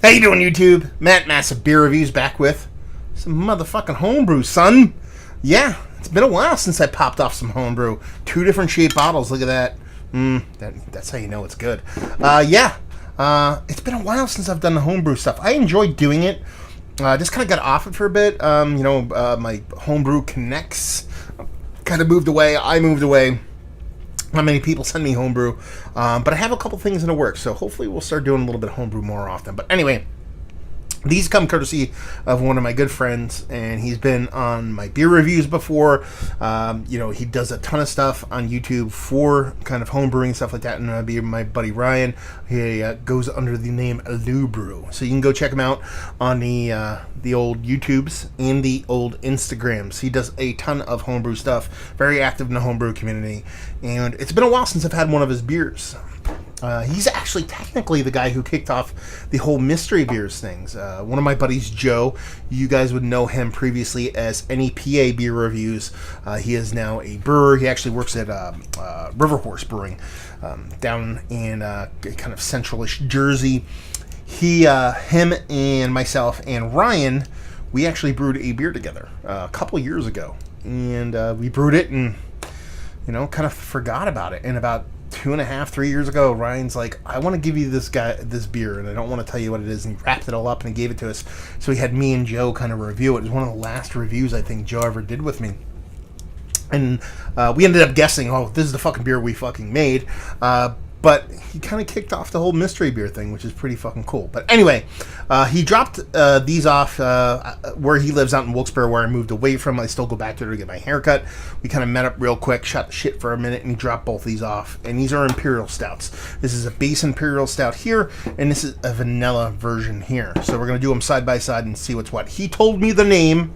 How you doing, YouTube? Matt Massive Beer Reviews back with some motherfucking homebrew, son. Yeah, it's been a while since I popped off some homebrew. 2 different shaped bottles. Look at that. That's how you know it's good. It's been a while since I've done the homebrew stuff. I enjoy doing it. Just kind of got off it for a bit. My homebrew connects kind of moved away. I moved away. Not many people send me homebrew, but I have a couple things in the works, so hopefully we'll start doing a little bit of homebrew more often. But anyway, these come courtesy of one of my good friends, and he's been on my beer reviews before. He does a ton of stuff on YouTube for kind of homebrewing and stuff like that, and my buddy Ryan. He goes under the name HomeBrew, so you can go check him out on the old YouTubes and the old Instagrams. He does a ton of homebrew stuff, very active in the homebrew community, and it's been a while since I've had one of his beers. He's actually technically the guy who kicked off the whole mystery beers things. One of my buddies, Joe, you guys would know him previously as NEPA Beer Reviews. He is now a brewer. He actually works at River Horse Brewing down in kind of centralish Jersey. Him and myself and Ryan, we actually brewed a beer together a couple years ago. And we brewed it and, kind of forgot about it. And about 2.5, 3 years ago, Ryan's like, I want to give you this beer, and I don't want to tell you what it is. And he wrapped it all up and he gave it to us. So he had me and Joe kind of review it. It was one of the last reviews I think Joe ever did with me. And we ended up guessing, this is the fucking beer we fucking made. But he kind of kicked off the whole mystery beer thing, which is pretty fucking cool. But anyway, he dropped these off where he lives out in Wilkes-Barre, where I moved away from. I still go back there to get my haircut. We kind of met up real quick, shot the shit for a minute, and he dropped both these off. And these are Imperial Stouts. This is a base Imperial Stout here, and this is a vanilla version here. So we're going to do them side by side and see what's what. He told me the name.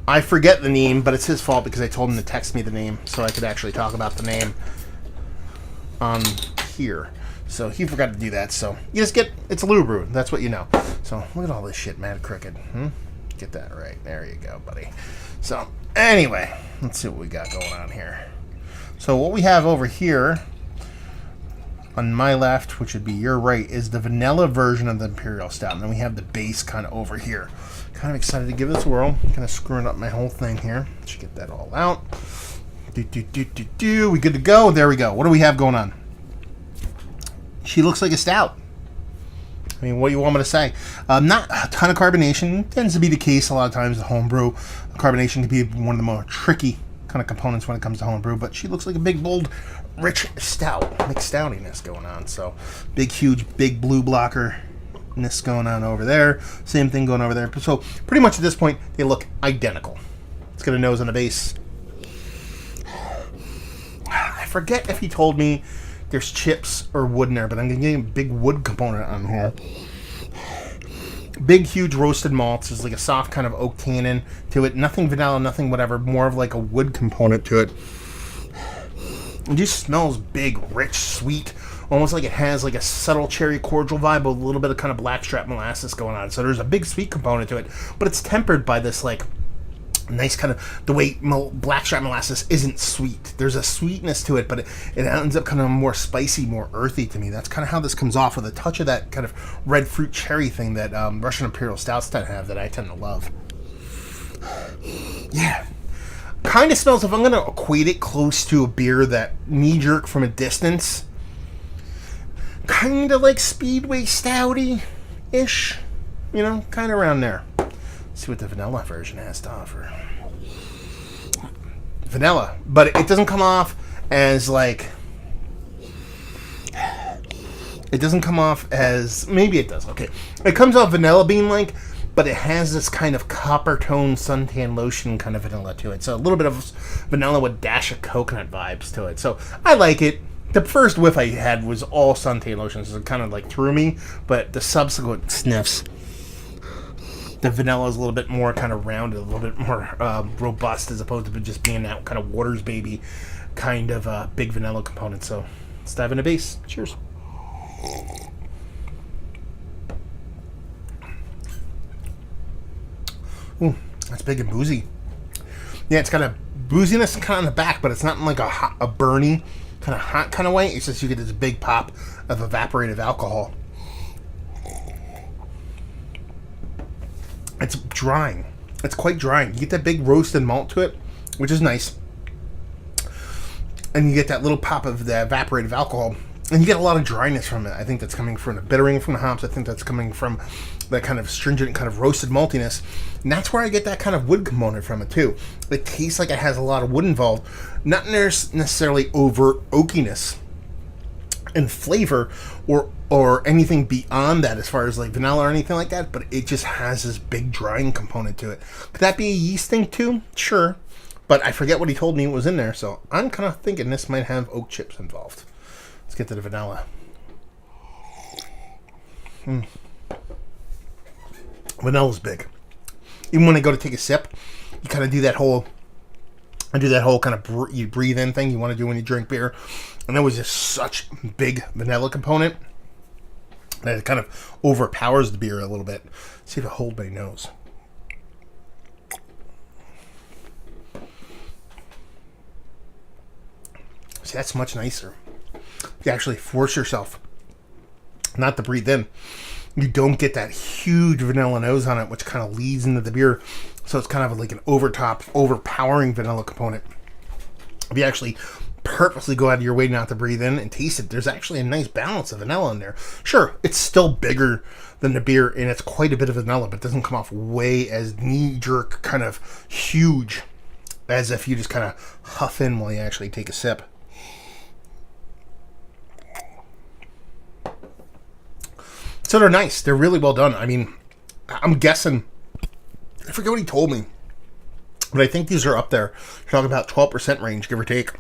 I forget the name, but it's his fault because I told him to text me the name so I could actually talk about the name on here. So he forgot to do that, so you just it's a HomeBrew. That's what you know. So look at all this shit, Mad Crooked. Get that right. There you go, buddy. So anyway, let's see what we got going on here. So what we have over here on my left, which would be your right, is the vanilla version of the Imperial Stout. And then we have the base kind of over here. Kind of excited to give this a whirl. Kind of screwing up my whole thing here. Should get that all out. We good to go? There we go. What do we have going on? She looks like a stout. I mean, what do you want me to say? Not a ton of carbonation. Tends to be the case a lot of times with homebrew. Carbonation can be one of the more tricky kind of components when it comes to homebrew, but she looks like a big, bold, rich stout. Mixed stoutiness going on. So, big, huge, big blue blockerness going on over there. Same thing going over there. So, pretty much at this point, they look identical. It's got a nose on the base. I forget if he told me there's chips or wood in there, but I'm going to get a big wood component on here. Big, huge roasted malts. There's like a soft kind of oak tannin to it. Nothing vanilla, nothing whatever. More of like a wood component to it. It just smells big, rich, sweet. Almost like it has like a subtle cherry cordial vibe with a little bit of kind of blackstrap molasses going on. So there's a big sweet component to it, but it's tempered by this like nice kind of the way blackstrap molasses isn't sweet. There's a sweetness to it, but it ends up kind of more spicy, more earthy to me. That's kind of how this comes off, with a touch of that kind of red fruit cherry thing that Russian Imperial Stouts tend to have, that I tend to love. Yeah. Kind of smells, if I'm going to equate it close to a beer that knee-jerk from a distance, kind of like Speedway Stouty-ish. Kind of around there. See what the vanilla version has to offer. Vanilla, but it doesn't come off as like. It doesn't come off as, maybe it does. Okay, it comes off vanilla bean like, but it has this kind of copper tone suntan lotion kind of vanilla to it. So a little bit of vanilla with a dash of coconut vibes to it. So I like it. The first whiff I had was all suntan lotion, so it kind of like threw me. But the subsequent sniffs, the vanilla is a little bit more kind of rounded, a little bit more robust, as opposed to just being that kind of Waters Baby kind of big vanilla component. So let's dive into base. Cheers. Ooh, that's big and boozy. Yeah, it's got a booziness kind of on the back, but it's not in like a burny, kind of hot kind of way. It's just you get this big pop of evaporative alcohol. It's drying. It's quite drying. You get that big roasted malt to it, which is nice. And you get that little pop of the evaporative alcohol. And you get a lot of dryness from it. I think that's coming from the bittering from the hops. I think that's coming from that kind of stringent, kind of roasted maltiness. And that's where I get that kind of wood component from it, too. It tastes like it has a lot of wood involved. Not necessarily overt oakiness and flavor or anything beyond that as far as like vanilla or anything like that, but it just has this big drying component to it. Could that be a yeast thing, too? Sure. But I forget what he told me was in there, so I'm kind of thinking this might have oak chips involved. Let's get to the vanilla. Vanilla's big. Even when I go to take a sip, you kind of do that whole kind of you breathe in thing you want to do when you drink beer. And there was just such big vanilla component that it kind of overpowers the beer a little bit. Let's see if I hold my nose. See, that's much nicer. You actually force yourself not to breathe in. You don't get that huge vanilla nose on it, which kind of leads into the beer. So it's kind of like an overpowering vanilla component. If you actually purposely go out of your way not to breathe in and taste it, there's actually a nice balance of vanilla in there. Sure, it's still bigger than the beer, and it's quite a bit of vanilla, but it doesn't come off way as knee-jerk kind of huge as if you just kind of huff in while you actually take a sip. So they're nice. They're really well done. I mean, I'm guessing, I forget what he told me, but I think these are up there. You're talking about 12% range, give or take.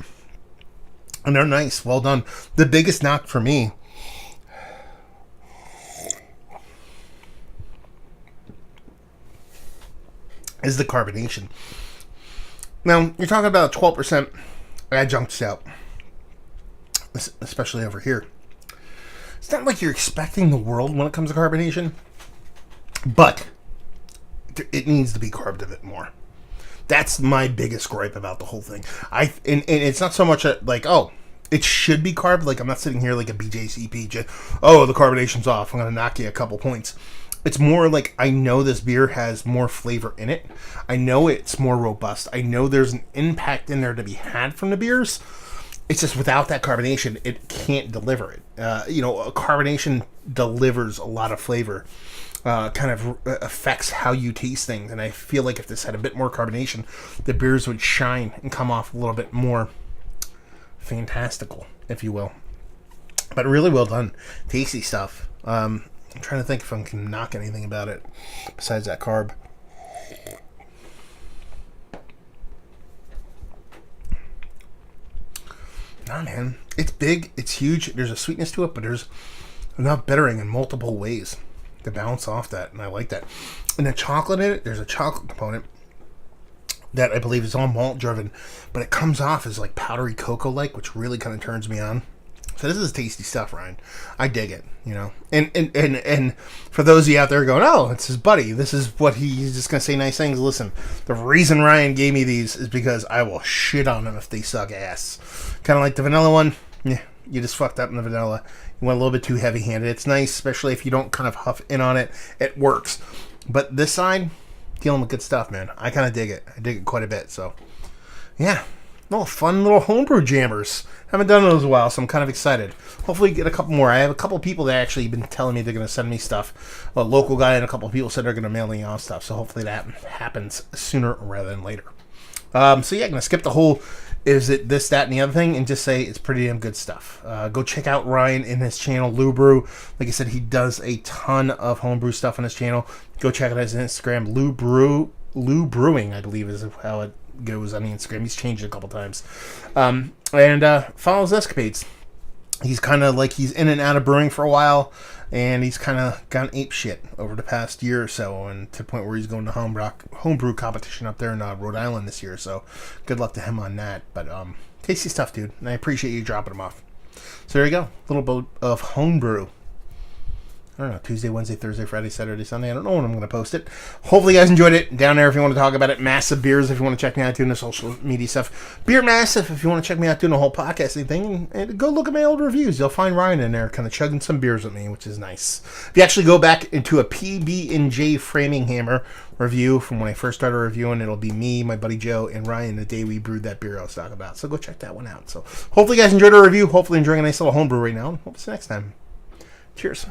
And they're nice. Well done. The biggest knock for me is the carbonation. Now, you're talking about a 12% adjunct stout, especially over here. It's not like you're expecting the world when it comes to carbonation, but it needs to be carbed a bit more. That's my biggest gripe about the whole thing. And it's not so much like, oh, it should be carved. Like, I'm not sitting here like a BJCP, just, oh, the carbonation's off, I'm going to knock you a couple points. It's more like, I know this beer has more flavor in it. I know it's more robust. I know there's an impact in there to be had from the beers. It's just without that carbonation, it can't deliver it. Carbonation delivers a lot of flavor. Kind of affects how you taste things. And I feel like if this had a bit more carbonation, the beers would shine and come off a little bit more fantastical, if you will. But really well done. Tasty stuff. I'm trying to think if I can knock anything about it besides that carb. Nah, man. It's big. It's huge. There's a sweetness to it, but there's enough bittering in multiple ways to balance off that, and I like that. And the chocolate in it, there's a chocolate component that I believe is all malt driven, but it comes off as like powdery cocoa-like, which really kind of turns me on. So this is tasty stuff, Ryan. I dig it, And for those of you out there going, oh, it's his buddy, this is what he's just going to say nice things. Listen, the reason Ryan gave me these is because I will shit on them if they suck ass. Kind of like the vanilla one. Yeah, you just fucked up in the vanilla. You went a little bit too heavy-handed. It's nice, especially if you don't kind of huff in on it. It works. But this side, dealing with good stuff, man. I kind of dig it. I dig it quite a bit, so yeah. Little fun little homebrew jammers. Haven't done those in a while, so I'm kind of excited. Hopefully get a couple more. I have a couple people that actually been telling me they're going to send me stuff. A local guy and a couple people said they're going to mail me on stuff, so hopefully that happens sooner rather than later. So yeah, I'm going to skip the whole is it this, that, and the other thing, and just say it's pretty damn good stuff. Go check out Ryan in his channel, Brew. Like I said, he does a ton of homebrew stuff on his channel. Go check out his Instagram, Lou Brewing, I believe is how it goes on the Instagram. He's changed it a couple times. And follows escapades. He's kind of like he's in and out of brewing for a while, and he's kind of gone ape shit over the past year or so, and to the point where he's going to homebrew competition up there in Rhode Island this year. So good luck to him on that. But tasty stuff, dude, and I appreciate you dropping them off. So there you go, a little bit of homebrew. I don't know, Tuesday, Wednesday, Thursday, Friday, Saturday, Sunday. I don't know when I'm going to post it. Hopefully you guys enjoyed it. Down there if you want to talk about it. Massive Beers if you want to check me out doing the social media stuff. Beer Massive if you want to check me out doing the whole podcasting thing. And go look at my old reviews. You'll find Ryan in there kind of chugging some beers with me, which is nice. If you actually go back into a PB&J Framing Hammer review from when I first started reviewing, it'll be me, my buddy Joe, and Ryan the day we brewed that beer I was talking about. So go check that one out. So hopefully you guys enjoyed our review. Hopefully enjoying a nice little homebrew right now. Hope to see you next time. Cheers.